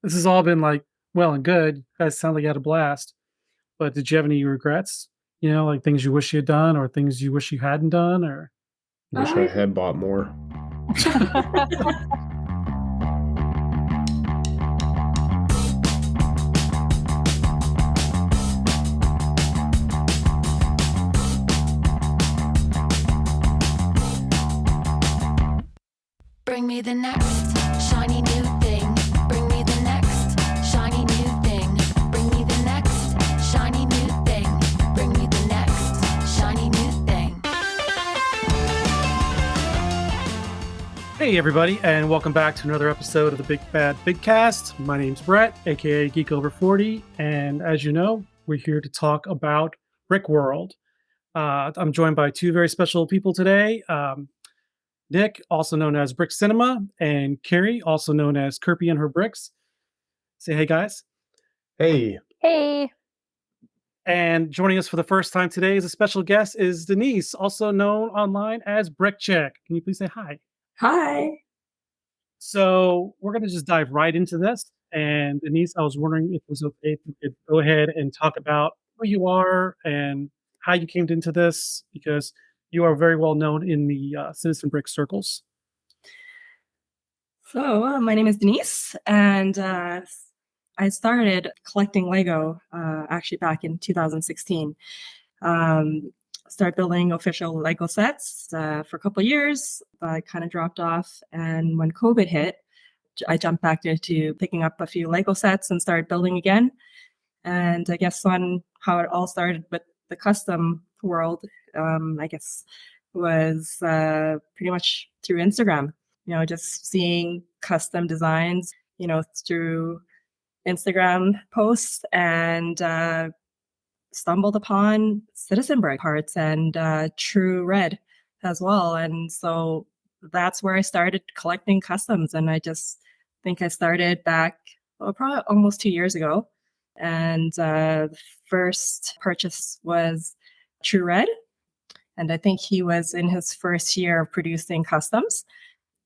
this has all been like well and good. You guys sound like you had a blast. But did you have any regrets? Like things you wish you had done or things you wish you hadn't done or Wish I had bought more. Bring me the next shiny new thing. Bring me the next shiny new thing. Bring me the next shiny new thing. Bring me the next shiny new thing. Hey everybody, and welcome back to another episode of the Big Bad BigCast. My name's Brett, aka Geek Over 40, and as you know, we're here to talk about Brickworld. I'm joined by two very special people today. Nick, also known as Brick Cinema, and Kerry, also known as Kirby and Her Bricks. Say hey, guys. Hey. Hey. And joining us for the first time today as a special guest is Denise, also known online as BrikChick. Can you please say hi? Hi. So we're going to just dive right into this. And Denise, I was wondering if it was okay if you could go ahead and talk about who you are and how you came into this, because you are very well known in the Citizen Brick circles. So my name is Denise, and I started collecting Lego actually back in 2016. Started building official Lego sets for a couple of years, but I kind of dropped off. And when COVID hit, I jumped back into picking up a few Lego sets and started building again. And I guess on how it all started with the custom world, I guess was pretty much through Instagram, just seeing custom designs, through Instagram posts, and stumbled upon Citizen Brick parts and True Red as well. And so that's where I started collecting customs. And I just think I started back, probably almost 2 years ago. And the first purchase was True Red. And I think he was in his first year of producing customs.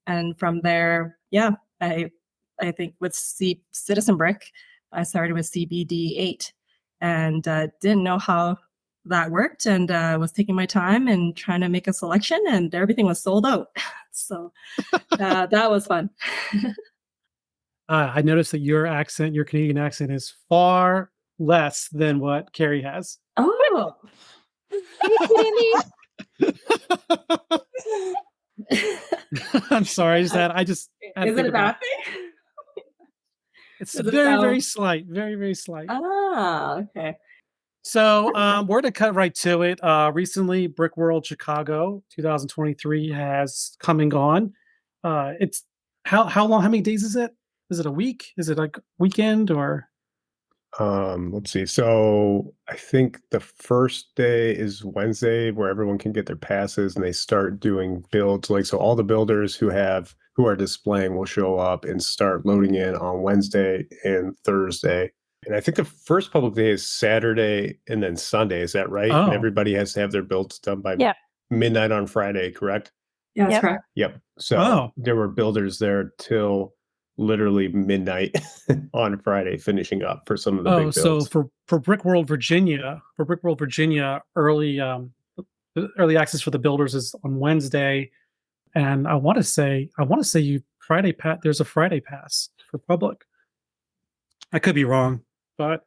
And from there, I think with Citizen Brick, I started with CBD8 and didn't know how that worked, and was taking my time and trying to make a selection, and everything was sold out. So that was fun. I noticed that your Canadian accent, is far less than what Kerry has. Oh. Are you kidding me? I'm sorry. I just had Is it a bad thing? It's very slight. Very, very slight. Ah, okay. So we're to cut right to it. Recently, Brickworld Chicago 2023 has come and gone. It's how long? How many days is it? Is it a week? Is it like weekend or? Let's see. So I think the first day is Wednesday, where everyone can get their passes and they start doing builds. So all the builders who are displaying will show up and start loading in on Wednesday and Thursday. And I think the first public day is Saturday and then Sunday. Is that right? Oh. And everybody has to have their builds done by midnight on Friday, correct? Yeah, that's correct. Yep. So there were builders there till literally midnight on Friday, finishing up for some of the big builds. So for Brickworld Virginia, early access for the builders is on Wednesday, and I want to say there's a Friday pass for public. I could be wrong, but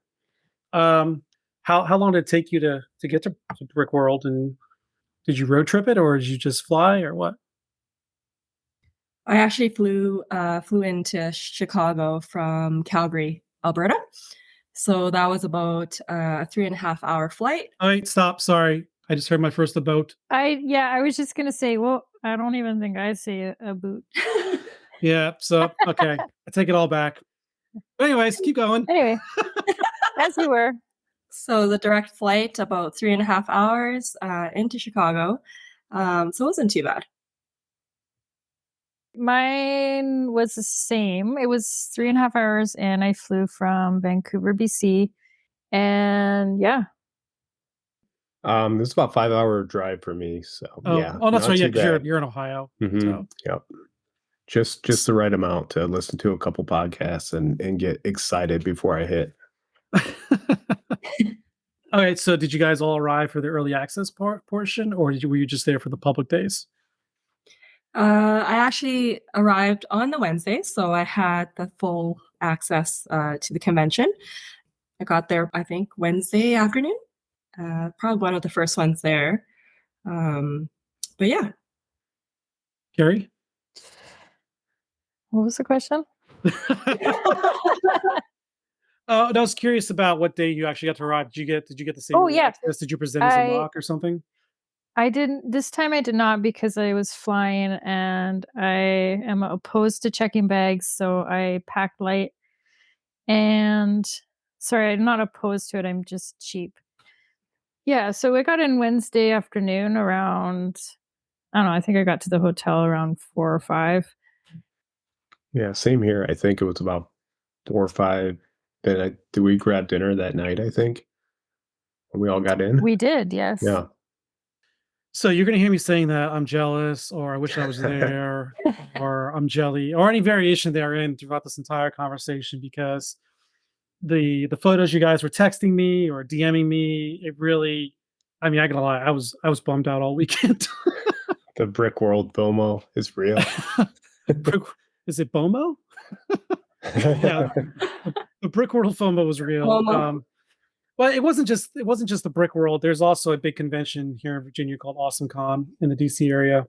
how long did it take you to get to Brickworld, and did you road trip it or did you just fly or what? I actually flew into Chicago from Calgary, Alberta. So that was about a 3.5 hour flight. All right, stop. Sorry. I just heard my first about. I was just going to say, well, I don't even think I say a boot. Yeah. So, okay. I take it all back. Anyways, keep going. Anyway, as you were. So the direct flight, about 3.5 hours into Chicago. So it wasn't too bad. Mine was the same. It was 3.5 hours, and I flew from Vancouver, BC. And this is about 5 hour drive for me. So Oh, that's right. Yeah, because you're in Ohio. Mm-hmm. So. Yep. Just the right amount to listen to a couple podcasts and get excited before I hit. Okay, so did you guys all arrive for the early access portion, or were you just there for the public days? I actually arrived on the Wednesday, so I had the full access to the convention. I got there, I think, Wednesday afternoon. Probably one of the first ones there. But yeah. Kerry? What was the question? I was curious about what day you actually got to arrive. Did you get the same? Oh, yeah. access? Did you present as a mock or something? I didn't this time. I did not, because I was flying and I am opposed to checking bags, so I packed light. And sorry, I'm not opposed to it. I'm just cheap. Yeah, so I got in Wednesday afternoon around, I don't know, I think I got to the hotel around 4 or 5. Yeah, same here. I think it was about 4 or 5. Then did we grab dinner that night, I think? When we all got in? We did, yes. Yeah. So you're gonna hear me saying that I'm jealous, or I wish I was there, or I'm jelly, or any variation therein throughout this entire conversation, because the photos you guys were texting me or DMing me, it really, I mean, I gotta lie, I was bummed out all weekend. The Brickworld FOMO is real. Is it BOMO? Yeah, the Brickworld FOMO was real. FOMO. But it wasn't just the Brick World. There's also a big convention here in Virginia called AwesomeCon in the DC area,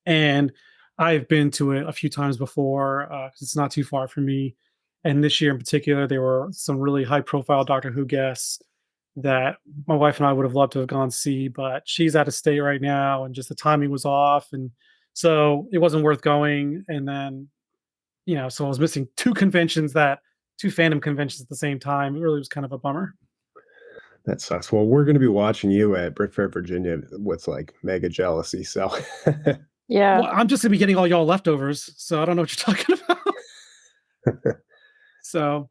and I've been to it a few times before because it's not too far from me. And this year in particular, there were some really high-profile Doctor Who guests that my wife and I would have loved to have gone see, but she's out of state right now, and just the timing was off, and so it wasn't worth going. And then, so I was missing two fandom conventions at the same time. It really was kind of a bummer. That sucks. Well, we're going to be watching you at Brick Fair, Virginia with like mega jealousy. So Yeah. Well, I'm just going to be getting all y'all leftovers. So I don't know what you're talking about. So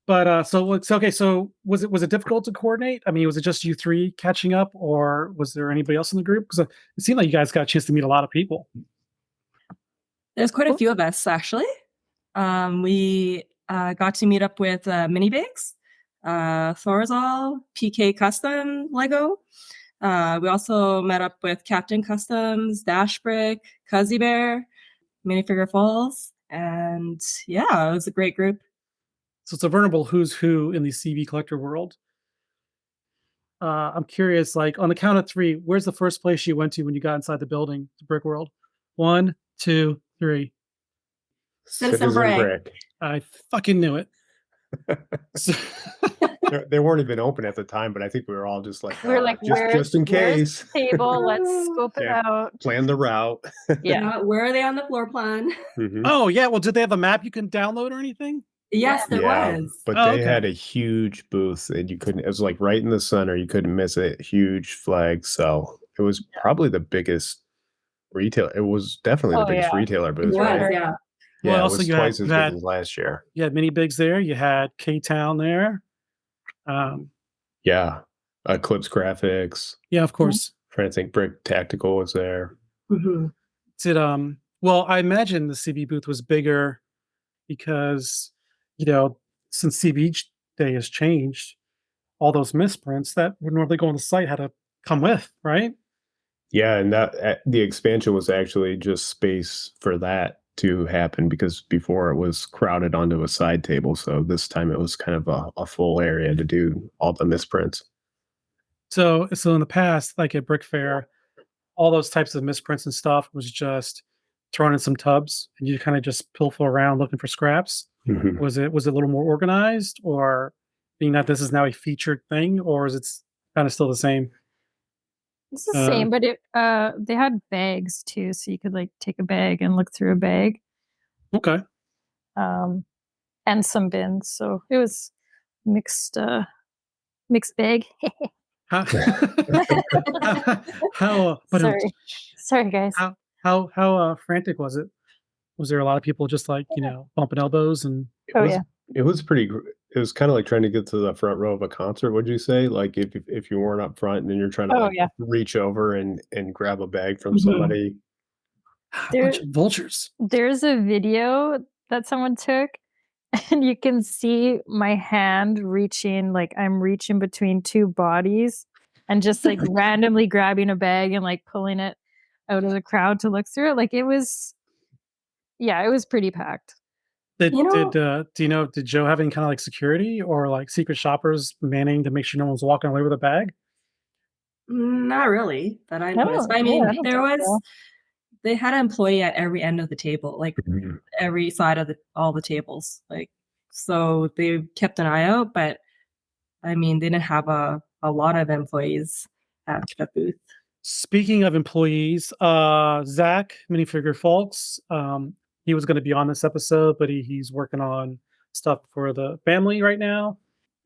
it's okay. So was it difficult to coordinate? I mean, was it just you three catching up, or was there anybody else in the group? Because it seemed like you guys got a chance to meet a lot of people. There's quite a few of us, actually. We got to meet up with Mini Bigs, Thorzal, PK Custom Lego. We also met up with Captain Customs, Dash Brick, Cuzzy Bear, Minifigure Falls, and yeah, it was a great group. So it's a veritable who's who in the CB collector world. I'm curious, like on the count of 3, where's the first place you went to when you got inside the building, the Brick World? 1, 2, 3. Citizen Brick. I fucking knew it. They weren't even open at the time, but I think we were all just like, We're like, just in case. Table, let's scope it out. Plan the route. Yeah. Where are they on the floor plan? Mhm. Oh yeah, well, did they have a map you can download or anything? Yes, there was. But Oh, they okay. had a huge booth, and you couldn't. It was like right in the center. You couldn't miss it. Huge flag. So it was probably the biggest retail. It was definitely the biggest retailer booth, right? Yeah. Well, Yeah, also it was you twice had as that- big as last year. You had Mini Bigs there. You had K-Town there. Yeah, Eclipse Graphics. Yeah, of course. Trying to think, Brick Tactical was there. Mm-hmm. Did well, I imagine the CB booth was bigger because, since CB Day has changed, all those misprints that would normally go on the site had to come with, right? Yeah, and that the expansion was actually just space for that to happen, because before it was crowded onto a side table. So this time it was kind of a full area to do all the misprints. So in the past, like at Brick Fair, all those types of misprints and stuff was just thrown in some tubs, and you kind of just pilfer around looking for scraps. Mhm. Was it a little more organized, or being that this is now a featured thing, or is it kind of still the same? It's the same, but they had bags too, so you could like take a bag and look through a bag. Okay. And some bins, so it was mixed bag. How Sorry guys. How frantic was it? Was there a lot of people just like, bumping elbows and It was pretty. It was kind of like trying to get to the front row of a concert. Would you say, like if you weren't up front and then you're trying to reach over and grab a bag from somebody? A bunch of vultures. There's a video that someone took, and you can see my hand reaching, like I'm reaching between two bodies and just like randomly grabbing a bag and like pulling it out of the crowd to look through it. Like it was pretty packed. Did You know- do you know, did Joe have any kind of like security or like secret shoppers manning to make sure no one's walking away with a bag? Not really that I No, noticed. But I yeah, mean, I don't there think was so. they had an employee at every end of the table, like Mhm. every side of all the tables. Like so they kept an eye out, but I mean they didn't have a lot of employees at the booth. Speaking of employees, Zach, minifigure folks, he was going to be on this episode, but he's working on stuff for the family right now.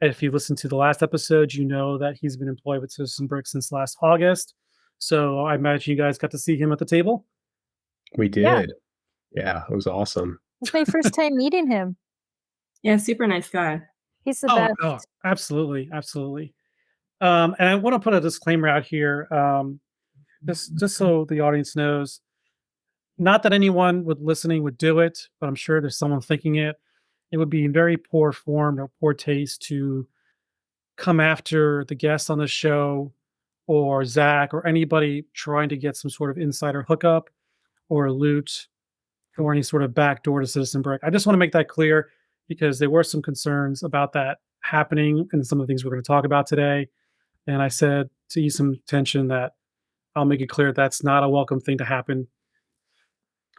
And if you listened to the last episode, you know that he's been employed with Citizen Brick since last August. So I imagine you guys got to see him at the table. We Yeah. did. Yeah, it was awesome. It's my first time meeting him. Yeah, super nice guy. He's the best. Oh, absolutely, absolutely. And I want to put a disclaimer out here, just so the audience knows. Not that anyone listening would do it, but I'm sure there's someone thinking it. It would be in very poor form or poor taste to come after the guest on the show or Zach or anybody trying to get some sort of insider hookup or loot or any sort of backdoor to Citizen Brick. I just want to make that clear because there were some concerns about that happening and some of the things we're going to talk about today. And I said to ease some tension that I'll make it clear that's not a welcome thing to happen.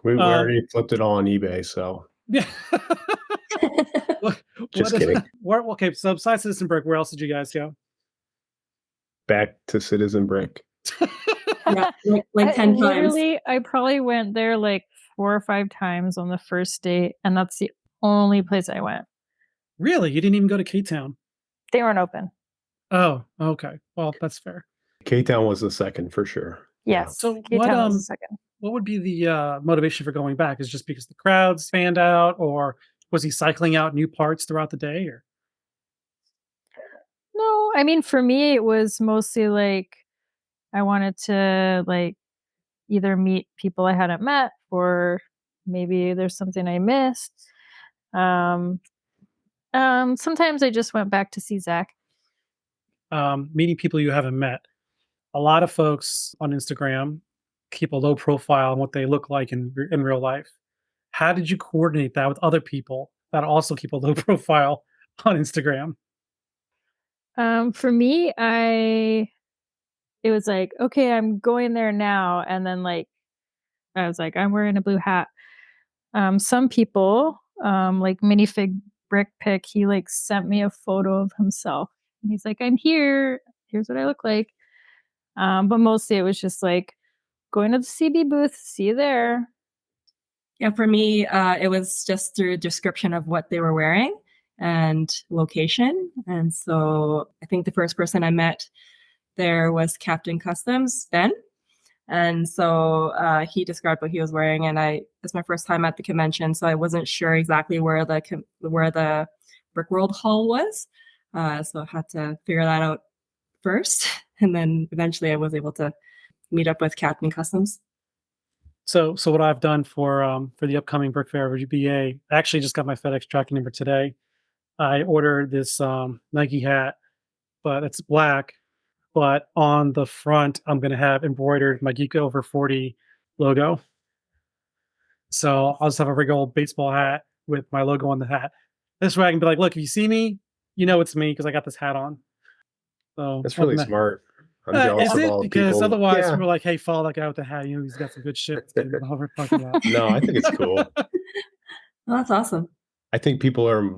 We already flipped it all on eBay, so Yeah. Just kidding. Okay, so besides Citizen Brick, where else did you guys go? back to Citizen Brick. Yeah, like 10 times. Literally, I probably went there like 4 or 5 times on the first date, and that's the only place I went. Really? You didn't even go to K-Town? They weren't open. Oh, okay. Well, that's fair. K-Town was the second for sure. Yes. So K-Town was the second. what would be the motivation for going back? Is it just because the crowds fanned out, or was he cycling out new parts throughout the day? Or No, I mean, for me, it was mostly like I wanted to like either meet people I hadn't met, or maybe there's something I missed. Sometimes I just went back to see Zach. meeting people you haven't met? A lot of folks on Instagram keep a low profile on what they look like in real life. How did you coordinate that with other people that also keep a low profile on Instagram? For me, it was like, okay, I'm going there now, and then like I was like, I'm wearing a blue hat. Some people, like minifig BrikChick, he like sent me a photo of himself, and he's like, I'm here. Here's what I look like. But mostly it was just like going to the CB booth. See you there. Yeah, for me, it was just through description of what they were wearing and location. And so I think the first person I met there was Captain Customs, Ben. And so he described what he was wearing, and it's my first time at the convention, so I wasn't sure exactly where the Brickworld Hall was. So I had to figure that out first, and then eventually I was able to meet up with Captain Customs. So what I've done for the upcoming Brick Fair of UBA, I actually just got my FedEx tracking number today. I ordered this Nike hat, but it's black. But on the front, I'm going to have embroidered my Geek Over 40 logo. So I'll just have a regular old baseball hat with my logo on the hat. This way I can be like, look, if you see me, you know it's me because I got this hat on. So That's really smart. I'm jealous is of it? all the Because people. otherwise Yeah. we're like, hey, follow that guy with the hat. You know, he's got some good shit. About. No, I think it's cool. Oh, that's awesome. I think people are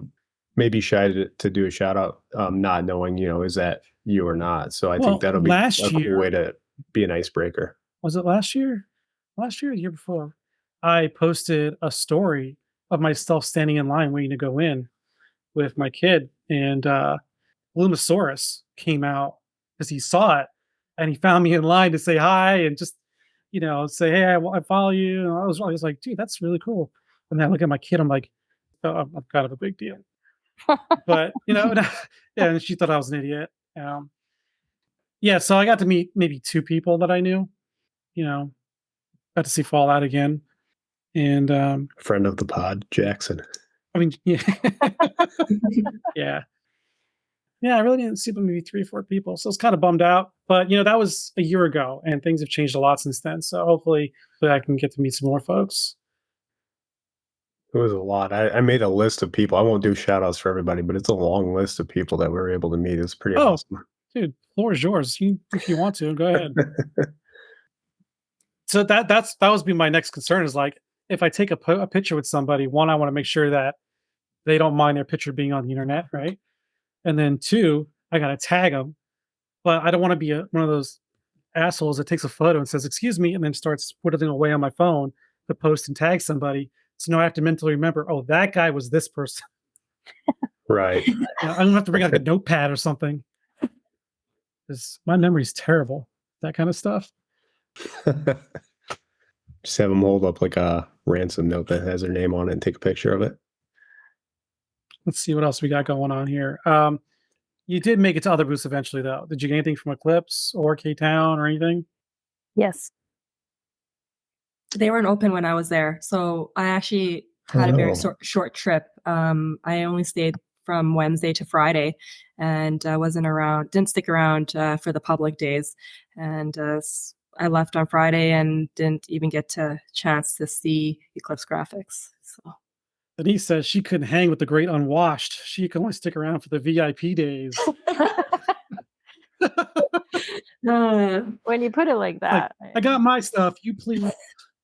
maybe shy to do a shout out, not knowing, is that you or not. So I think that'll be a cool way to be an icebreaker. Was it last year? Last year or the year before? I posted a story of myself standing in line waiting to go in with my kid, and Lumosaurus came out because he saw it and he found me in line to say hi and just, say, hey, I follow you. And I was like, dude, that's really cool. And then I look at my kid, I'm like, oh, I'm kind of a big deal. But, yeah, and she thought I was an idiot. Yeah, so I got to meet maybe 2 people that I knew, got to see Fallout again. And Friend of the pod, Jackson. I mean, yeah. Yeah. Yeah, I really didn't see but maybe 3 or 4 people. So I was kind of bummed out. But that was a year ago and things have changed a lot since then. So hopefully I can get to meet some more folks. It was a lot. I made a list of people. I won't do shout outs for everybody, but it's a long list of people that we were able to meet. It's pretty awesome. Dude, floor is yours. If you want to, go ahead. So that was be my next concern is like, if I take a picture with somebody, one, I want to make sure that they don't mind their picture being on the internet, right? And then 2, I got to tag them, but I don't want to be one of those assholes that takes a photo and says, excuse me, and then starts putting away on my phone to post and tag somebody. So now I have to mentally remember, oh, that guy was this person. Right. I'm going to have to bring out a notepad or something. Because my memory's terrible. That kind of stuff. Just have them hold up like a ransom note that has their name on it and take a picture of it. Let's see what else we got going on here. You did make it to other booths eventually, though. Did you get anything from Eclipse or K-Town or anything? Yes. They weren't open when I was there, so I actually had a very short trip. I only stayed from Wednesday to Friday, and I didn't stick around for the public days. And I left on Friday and didn't even get a chance to see Eclipse graphics. So Denise says she couldn't hang with the great unwashed. She could only stick around for the VIP days. When you put it like that, I got my stuff. You please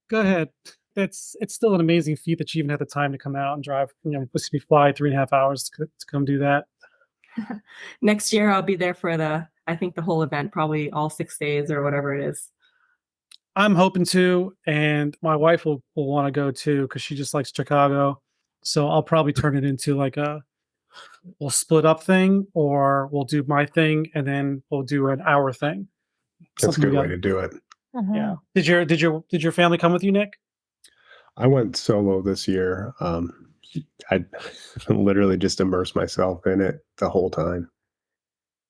go ahead. It's still an amazing feat that you even had the time to come out and drive. Supposed to be fly 3.5 hours to come do that. Next year I'll be there for the whole event, probably all 6 days or whatever it is. I'm hoping to, and my wife will want to go too because she just likes Chicago. So I'll probably turn it into like we'll split up thing, or we'll do my thing and then we'll do an hour thing. That's a good way to do it. Yeah. Did your family come with you, Nick? I went solo this year. I literally just immersed myself in it the whole time.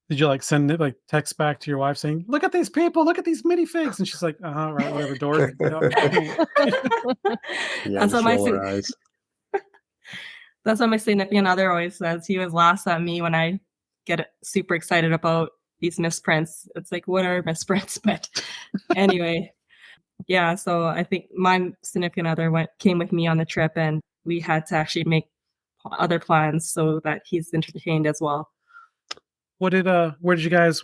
Did you send it text back to your wife saying, "Look at these people, look at these minifigs," and she's like, right, whatever, dork. Yeah, that's what my significant other always says. He always laughs at me when I get super excited about these misprints. It's like, what are misprints? But anyway, yeah. So I think my significant other came with me on the trip, and we had to actually make other plans so that he's entertained as well. Where did you guys,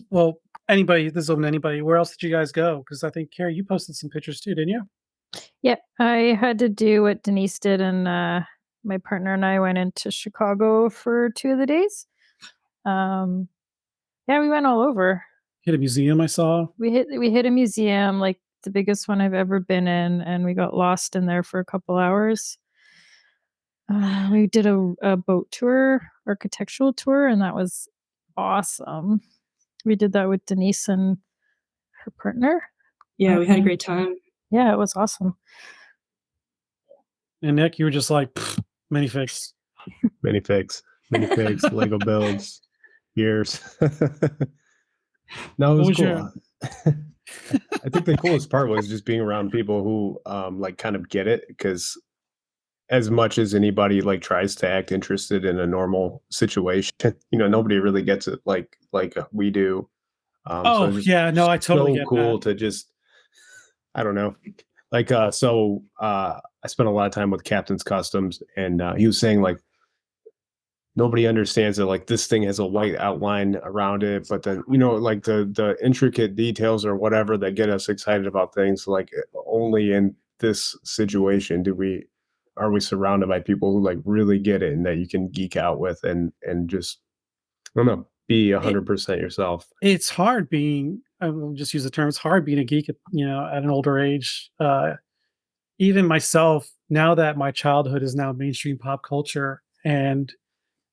anybody, this is open to anybody, where else did you guys go? Because I think, Kerry, you posted some pictures too, didn't you? Yep. I had to do what Denise did, and my partner and I went into Chicago for 2 of the days. Yeah, we went all over. Hit a museum, I saw. We hit a museum, like the biggest one I've ever been in, and we got lost in there for a couple hours. We did a boat tour, architectural tour, and that was awesome. We did that with Denise and her partner. Yeah, we had a great time. Yeah, it was awesome. And Nick, you were just like, minifigs, Lego builds, years. No, it was cool. I think the coolest part was just being around people who kind of get it, because as much as anybody tries to act interested in a normal situation, nobody really gets it like we do. I totally get that. So cool to just, I don't know. I spent a lot of time with Captain's Customs, and he was saying nobody understands that this thing has a white outline around it, but then the intricate details or whatever that get us excited about things, only in this situation are we surrounded by people who really get it and that you can geek out with and just, I don't know, be 100% yourself. It's hard being, I'll just use the term, it's hard being a geek at an older age. Even myself, now that my childhood is now mainstream pop culture and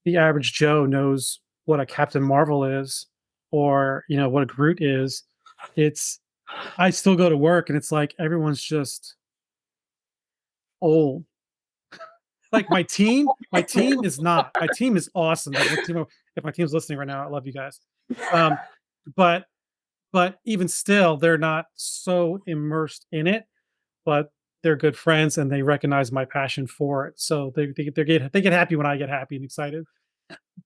the average Joe knows what a Captain Marvel is or, what a Groot is, I still go to work and it's like everyone's just old. My team is not. My team is awesome. If my team's listening right now, I love you guys. But even still, they're not so immersed in it. but they're good friends and they recognize my passion for it. So they get happy when I get happy and excited.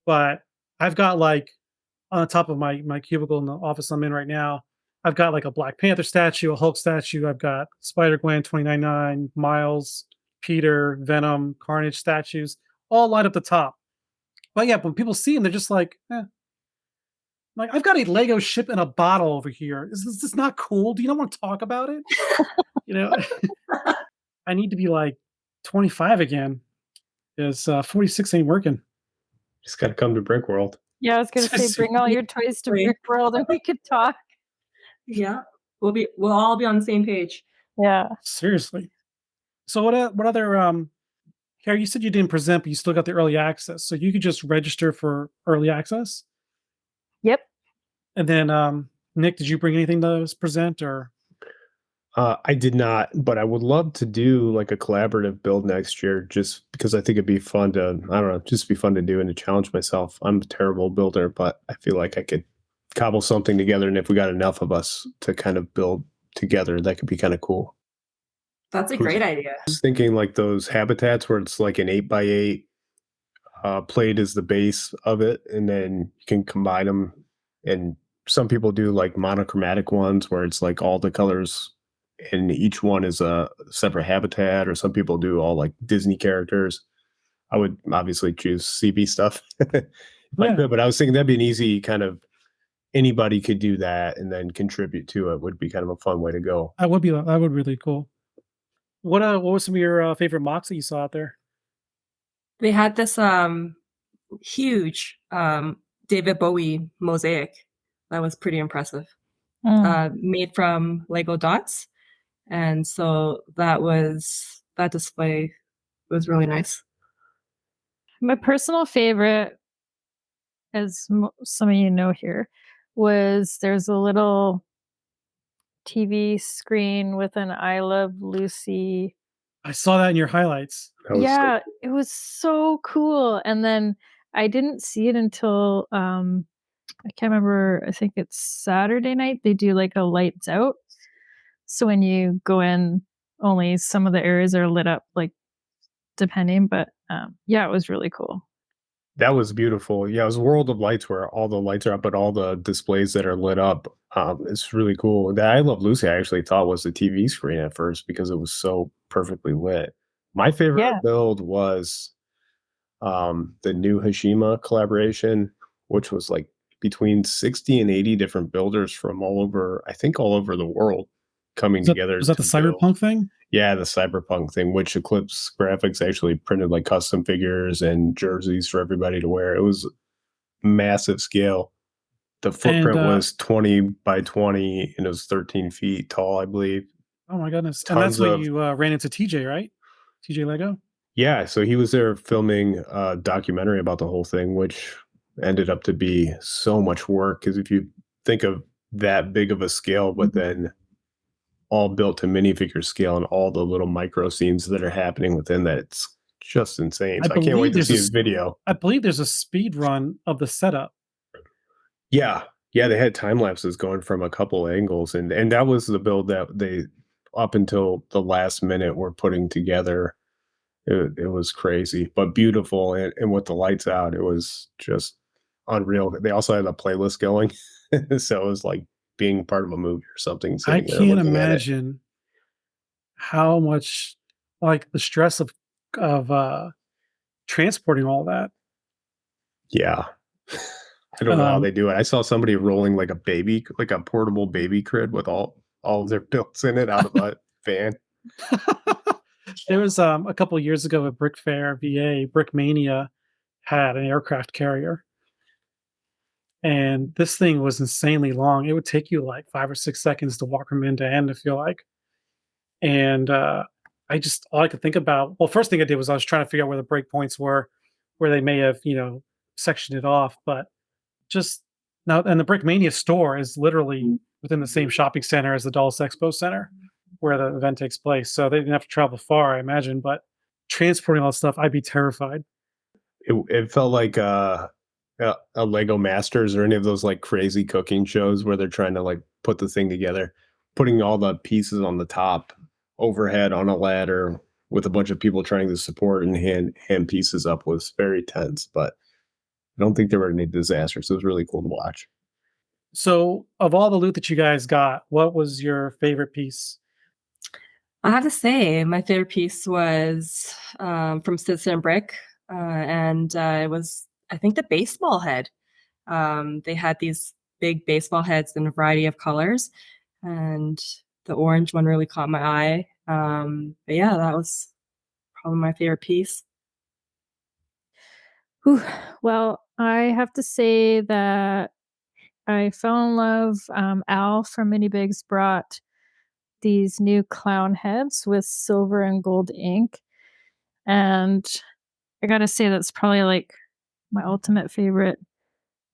But I've got like on the top of my cubicle in the office I'm in right now, I've got like a Black Panther statue, a Hulk statue. I've got Spider Gwen 2099, Miles, Peter, Venom, Carnage statues, all lined up the top. But yeah, when people see them, they're just like, eh. Like, I've got a Lego ship in a bottle over here. Is this not cool? Do you not want to talk about it? You know, I need to be like 25 again. Is 46 ain't working. Just got to come to Brickworld. Yeah, I was gonna say, bring all your toys to Seriously. Brickworld and we could talk. Yeah, we'll all be on the same page. Yeah. Seriously. So what other Carrie, you said you didn't present, but you still got the early access. So you could just register for early access. Yep. And then Nick, did you bring anything to present or? I did not, but I would love to do like a collaborative build next year, just because I think it'd be fun to, I don't know, just be fun to do and to challenge myself. I'm a terrible builder, but I feel like I could cobble something together. And if we got enough of us to kind of build together, that could be kind of cool. That's a great idea. I was thinking like those habitats where it's like an 8x8 plate is the base of it, and then you can combine them. And some people do like monochromatic ones where it's like all the colors and each one is a separate habitat, or some people do all like Disney characters. I would obviously choose CB stuff. If I could, but I was thinking that'd be an easy kind of, anybody could do that and then contribute to it. Would be kind of a fun way to go. That would be really cool. What were some of your favorite mocks that you saw out there? They had this huge David Bowie mosaic that was pretty impressive, made from Lego dots. And so that display was really nice. My personal favorite, as some of you know here, was there's a little TV screen with an I Love Lucy. I saw that in your highlights. Yeah, it was so cool. And then I didn't see it until I can't remember, I think it's Saturday night. They do like a lights out. So when you go in, only some of the areas are lit up, like depending. But yeah, it was really cool. That was beautiful. Yeah, it was World of Lights where all the lights are up, but all the displays that are lit up. It's really cool. That I Love Lucy, I actually thought was the TV screen at first because it was so perfectly lit. My favorite build was the new Hashima collaboration, which was like between 60 and 80 different builders from all over the world coming together. Was that the Cyberpunk thing? Yeah, the Cyberpunk thing, which Eclipse Graphics actually printed like custom figures and jerseys for everybody to wear. It was massive scale. The footprint was 20 by 20 and it was 13 feet tall, I believe. Oh my goodness. And that's when you ran into TJ, right? TJ Lego? Yeah, so he was there filming a documentary about the whole thing, which ended up to be so much work. Because if you think of that big of a scale, but then all built to minifigure scale and all the little micro scenes that are happening within that, it's just insane. So I can't wait to see his video. I believe there's a speed run of the setup. Yeah, they had time lapses going from a couple angles, and that was the build that they, up until the last minute, were putting together. It was crazy, but beautiful, and with the lights out, it was just unreal. They also had a playlist going, so it was like being part of a movie or something. I can't imagine how much, like, the stress of transporting all that. Yeah. I don't know how they do it. I saw somebody rolling like a portable baby crib with all of their builds in it out of a van. There was a couple of years ago at Brick Fair, VA, Brickmania had an aircraft carrier. And this thing was insanely long. It would take you like 5 or 6 seconds to walk from end to end, I feel like. And all I could think about, well, first thing I did was I was trying to figure out where the breakpoints were, where they may have, sectioned it off. But just now, and the Brickmania store is literally within the same shopping center as the Dulles Expo Center where the event takes place. So they didn't have to travel far, I imagine. But transporting all that stuff, I'd be terrified. It felt like a Lego Masters or any of those like crazy cooking shows where they're trying to like put the thing together, putting all the pieces on the top overhead on a ladder with a bunch of people trying to support and hand pieces up was very tense, but I don't think there were any disasters. It was really cool to watch. So, of all the loot that you guys got, what was your favorite piece? I have to say, my favorite piece was from Citizen Brick, and it was, I think, the baseball head. They had these big baseball heads in a variety of colors, and the orange one really caught my eye. But yeah, that was probably my favorite piece. Whew. Well, I have to say that I fell in love. Al from Mini Bigs brought these new clown heads with silver and gold ink. And I gotta say, that's probably like my ultimate favorite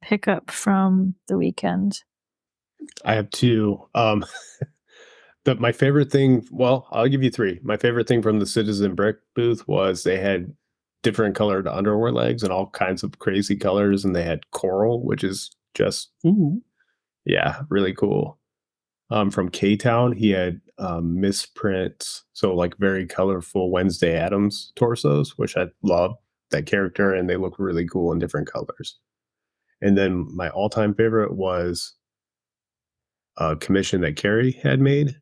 pickup from the weekend. I have two. My favorite thing, well, I'll give you three. My favorite thing from the Citizen Brick booth was they had different colored underwear legs and all kinds of crazy colors, and they had coral, which is just, yeah, really cool. From K-Town, he had misprints, so like very colorful Wednesday Addams torsos, which I love that character, and they look really cool in different colors. And then my all-time favorite was a commission that Kerry had made,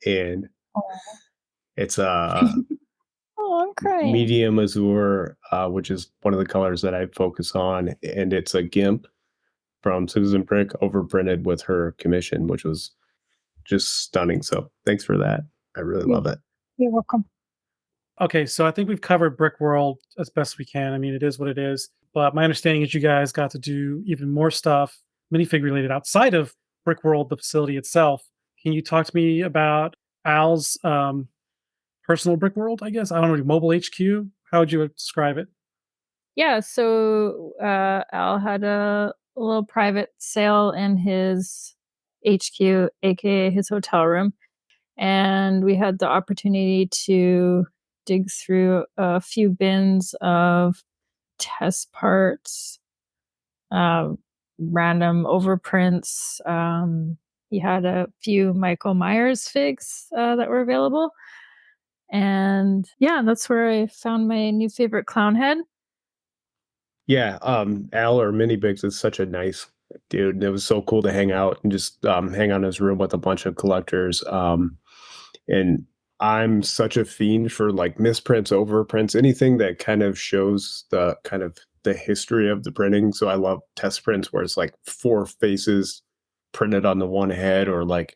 and it's Oh, I'm crying. medium azure, which is one of the colors that I focus on, and it's a gimp from Citizen Brick overprinted with her commission, which was just stunning. So thanks for that. I really love it. You're welcome. Okay, so I think we've covered Brickworld as best we can. I mean, it is what it is. But my understanding is you guys got to do even more stuff, minifig related, outside of Brickworld, the facility itself. Can you talk to me about Al's personal Brickworld, I guess? I don't know, mobile HQ? How would you describe it? Yeah, so Al had a little private sale in his HQ, aka his hotel room, and we had the opportunity to dig through a few bins of test parts, random overprints. He had a few Michael Myers figs that were available, and yeah, that's where I found my new favorite clown head. Yeah, Al or Mini Bigs is such a nice dude. And it was so cool to hang out and just hang out in his room with a bunch of collectors. And I'm such a fiend for like misprints, overprints, anything that kind of shows the history of the printing. So I love test prints where it's like 4 faces printed on the one head, or like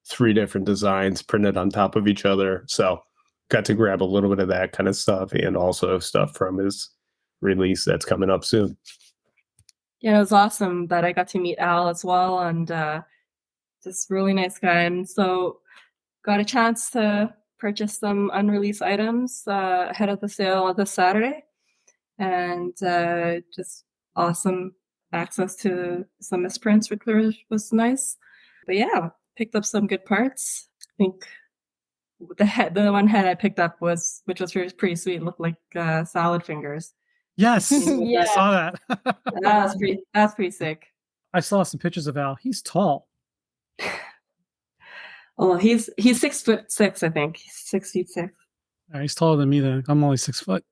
3 different designs printed on top of each other. So got to grab a little bit of that kind of stuff, and also stuff from his release that's coming up soon. Yeah, it was awesome that I got to meet Al as well, and just really nice guy. And so got a chance to purchase some unreleased items ahead of the sale this Saturday, and just awesome access to some misprints, which was nice. But yeah, picked up some good parts. I think the one head I picked up which was pretty sweet, looked like salad fingers. Yes, Yeah. I saw that. That's pretty sick. I saw some pictures of Al. He's tall. Oh, he's 6'6", I think. He's 6'6". He's taller than me. Then I'm only 6 foot.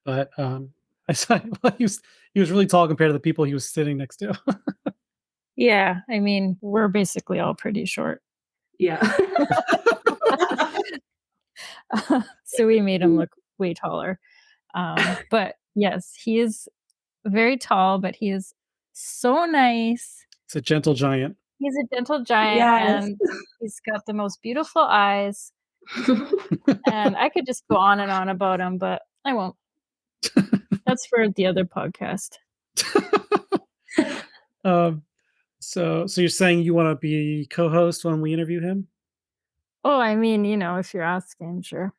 But I saw well, he was really tall compared to the people he was sitting next to. Yeah, I mean, we're basically all pretty short. Yeah. So we made him look way taller. But yes, he is very tall, but he is so nice. It's a gentle giant. He's a gentle giant, Yes. and he's got the most beautiful eyes. And I could just go on and on about him, but I won't. That's for the other podcast. So you're saying you want to be co-host when we interview him? Oh, I mean, if you're asking, sure.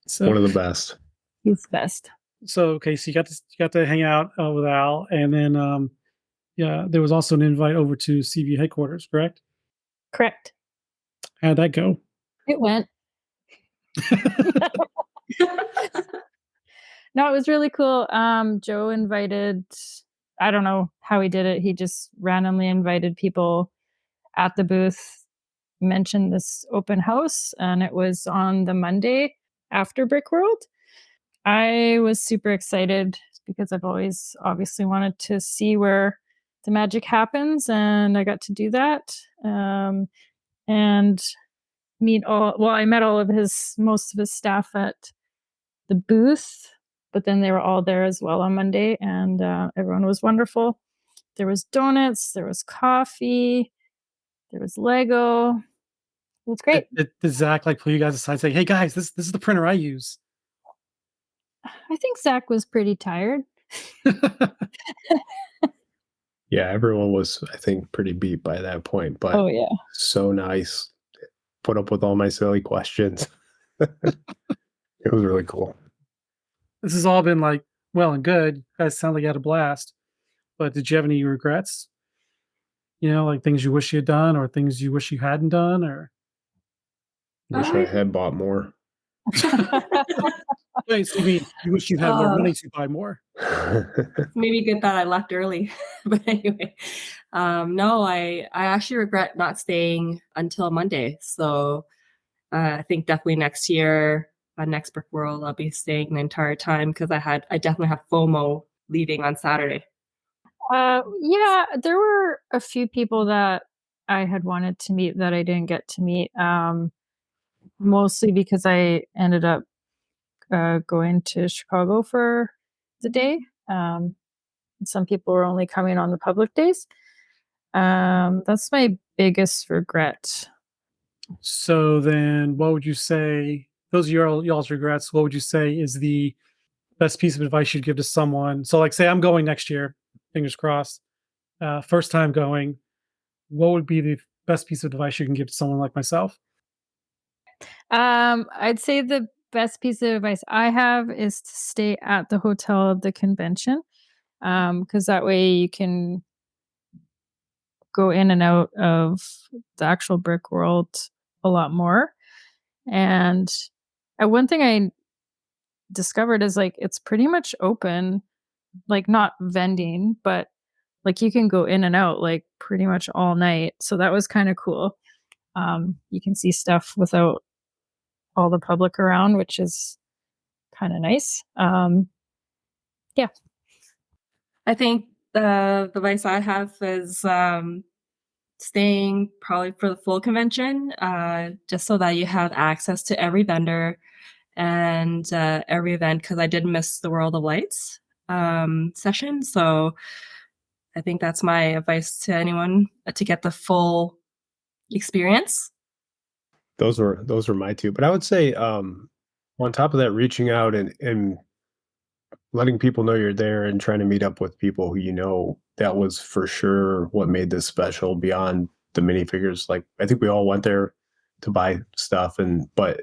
So One of the best. He's the best. So okay, so you got to hang out with Al, and then yeah, there was also an invite over to CV headquarters, correct? Correct. How'd that go? It went. No, it was really cool. Joe invited, I don't know how he did it. He just randomly invited people at the booth mentioned this open house, and it was on the Monday after Brickworld. I was super excited because I've always obviously wanted to see where the magic happens, and I got to do that. And I met most of his staff at the booth, but then they were all there as well on Monday, and everyone was wonderful. There was donuts, there was coffee, there was Lego. It was great. Did Zach like pull you guys aside and say, "Hey guys, this is the printer I use"? I think Zach was pretty tired. Yeah, everyone was, I think, pretty beat by that point, but Oh yeah. so nice. Put up with all my silly questions. It was really cool. This has all been like well and good. You guys sound like you had a blast. But did you have any regrets? Like things you wish you had done or things you wish you hadn't done, or Wish I had bought more. wait, so you wish you had more money to buy more? Maybe good that I left early. But anyway, no, I actually regret not staying until Monday. So I think definitely next year, next Brickworld, I'll be staying the entire time because I definitely have FOMO leaving on Saturday. Yeah, there were a few people that I had wanted to meet that I didn't get to meet. Mostly because I ended up going to Chicago for the day. Some people were only coming on the public days. That's my biggest regret. So then, what would you say? Those are y'all's regrets. What would you say is the best piece of advice you'd give to someone? So, like, say I'm going next year, fingers crossed. First time going. What would be the best piece of advice you can give to someone like myself? I'd say the best piece of advice I have is to stay at the hotel of the convention, because that way you can go in and out of the actual brick world a lot more. And one thing I discovered is like it's pretty much open, like not vending, but like you can go in and out like pretty much all night. So that was kind of cool. You can see stuff without all the public around, which is kind of nice. Yeah. I think the advice I have is staying probably for the full convention, just so that you have access to every vendor and every event, because I did miss the World of Lights session. So I think that's my advice to anyone, to get the full experience. Those were my two. But I would say on top of that, reaching out and letting people know you're there and trying to meet up with people who that was for sure what made this special beyond the minifigures. Like I think we all went there to buy stuff, but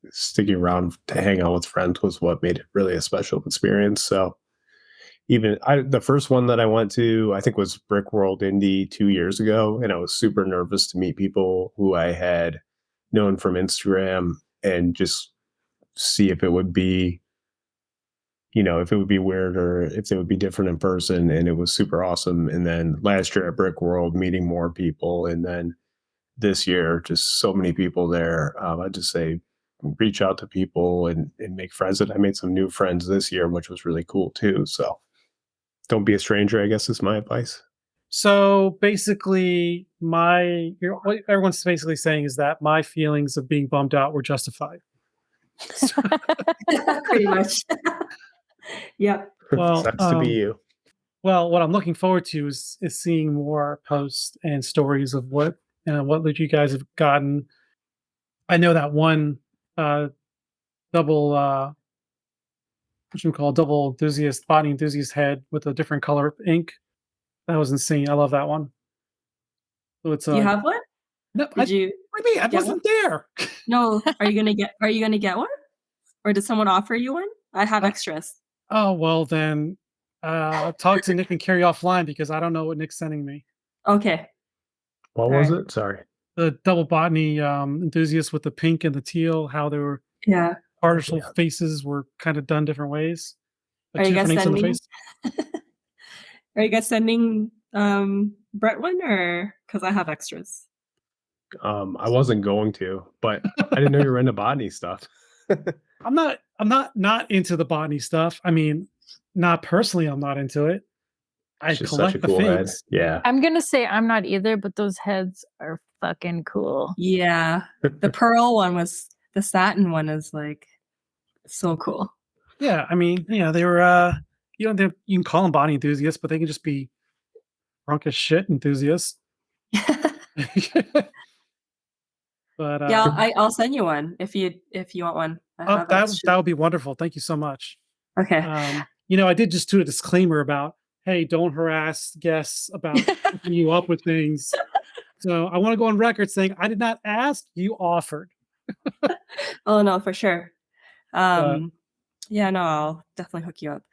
sticking around to hang out with friends was what made it really a special experience. So even the first one that I went to, I think, was Brickworld Indie 2 years ago, and I was super nervous to meet people who I had known from Instagram and just see if it would be, if it would be weird or if they would be different in person. And it was super awesome. And then last year at Brickworld, meeting more people, and then this year, just so many people there. I'd just say reach out to people and make friends. And I made some new friends this year, which was really cool too. So don't be a stranger, I guess, is my advice. So basically, what everyone's basically saying is that my feelings of being bummed out were justified. Pretty much. Yep. Well, sucks to be you. Well, what I'm looking forward to is seeing more posts and stories of what you guys have gotten. I know that one double double enthusiast, botany enthusiast head with a different color of ink. That was insane. I love that one. So it's Do you have one? No, Did you? What do you mean? I wasn't there. No. Are you gonna get one? Or did someone offer you one? I have extras. Oh well, then talk to Nick and Kerry offline because I don't know what Nick's sending me. Okay. What was it? Sorry. The double botany enthusiasts with the pink and the teal, how they were partial faces were kind of done different ways. Are you guys sending? Are you guys sending Brett one, or because I have extras? I wasn't going to, but I didn't know you were into botany stuff. I'm not into the botany stuff. I mean, not personally, I'm not into it. I It's just such a collect the cool head. things. Yeah. I'm gonna say I'm not either, but those heads are fucking cool. Yeah. The pearl one was the satin one is like so cool. Yeah, I mean, they were you can call them botany enthusiasts, but they can just be drunk as shit enthusiasts. But Yeah, I'll send you one if you want one. I have that extra. would be wonderful. Thank you so much. Okay. I did just do a disclaimer about, hey, don't harass guests about hooking you up with things. So I want to go on record saying I did not ask, you offered. Oh no, for sure. Yeah, no, I'll definitely hook you up.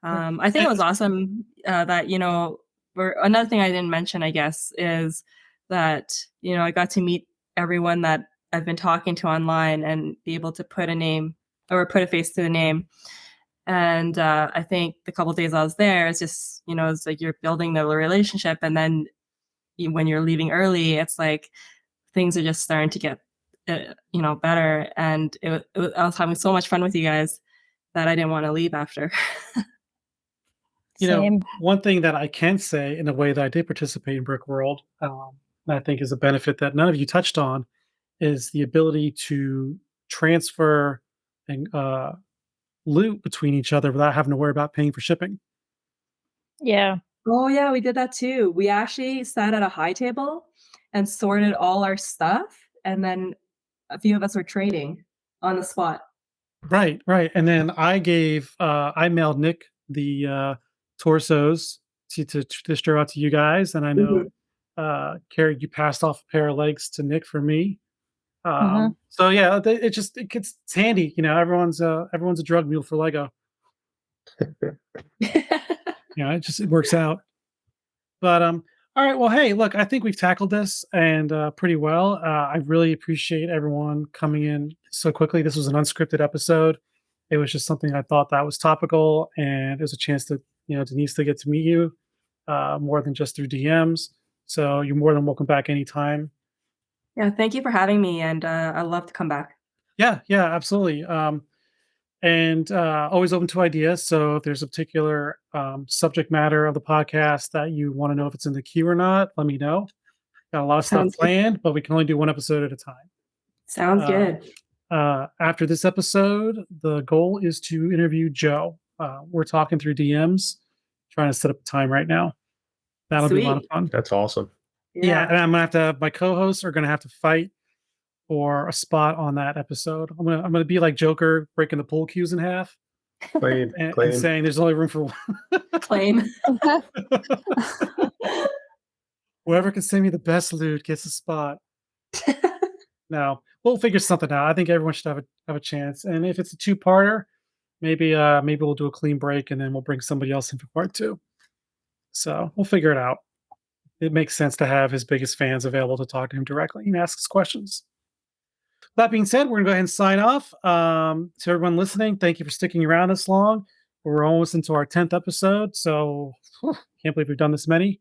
I think it was awesome that another thing I didn't mention, I guess, is that I got to meet everyone that I've been talking to online and be able to put a name or put a face to the name. And I think the couple of days I was there, it's just it's like you're building the relationship, and then when you're leaving early, it's like things are just starting to get better. And I was having so much fun with you guys that I didn't want to leave after. Same. One thing that I can say in a way that I did participate in Brickworld, and I think is a benefit that none of you touched on, is the ability to transfer and loot between each other without having to worry about paying for shipping. Yeah. Oh yeah, we did that too. We actually sat at a high table and sorted all our stuff, and then a few of us were trading on the spot. Right. And then I mailed Nick the torsos to distribute out to you guys, and I know Kerry, you passed off a pair of legs to Nick for me. So yeah, it's handy. Everyone's a drug mule for Lego. It works out. But all right, well, hey, look, I think we've tackled this and pretty well. I really appreciate everyone coming in so quickly. This was an unscripted episode. It was just something I thought that was topical, and it was a chance to, Denise, to get to meet you more than just through DMs. So you're more than welcome back anytime. Yeah, thank you for having me, and I'd love to come back. Yeah, absolutely. And always open to ideas. So if there's a particular subject matter of the podcast that you want to know if it's in the queue or not, let me know. Got a lot of stuff planned, but we can only do one episode at a time. Sounds good. After this episode, the goal is to interview Joe. We're talking through DMs, trying to set up a time right now. That'll be a lot of fun. That's awesome. Yeah, and I'm gonna have to have my co-hosts are gonna have to fight for a spot on that episode. I'm gonna be like Joker, breaking the pool cues in half. Claim. And saying there's only room for one. Claim. Whoever can send me the best loot gets a spot. Now we'll figure something out. I think everyone should have a chance. And if it's a two-parter, maybe we'll do a clean break and then we'll bring somebody else in for part 2. So we'll figure it out. It makes sense to have his biggest fans available to talk to him directly and ask us questions. That being said, we're going to go ahead and sign off. To everyone listening, thank you for sticking around this long. We're almost into our 10th episode, so can't believe we've done this many.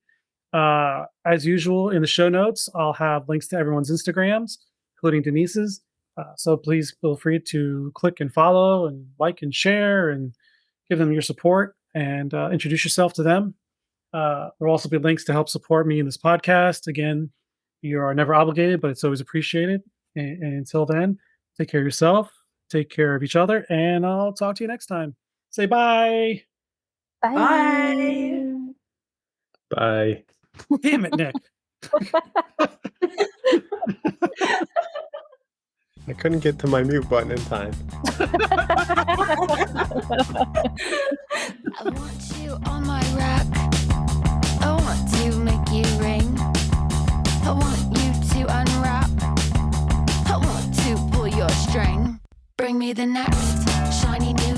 As usual, in the show notes, I'll have links to everyone's Instagrams, including Denise's. So please feel free to click and follow and like and share and give them your support and introduce yourself to them. There will also be links to help support me in this podcast. Again, you are never obligated, but it's always appreciated. And until then, take care of yourself, take care of each other, and I'll talk to you next time. Say bye. Bye. Bye. Damn it, Nick. I couldn't get to my mute button in time. I want you on my rack. I want to make you ring. I want you to unwrap. I want to pull your string. Bring me the next shiny new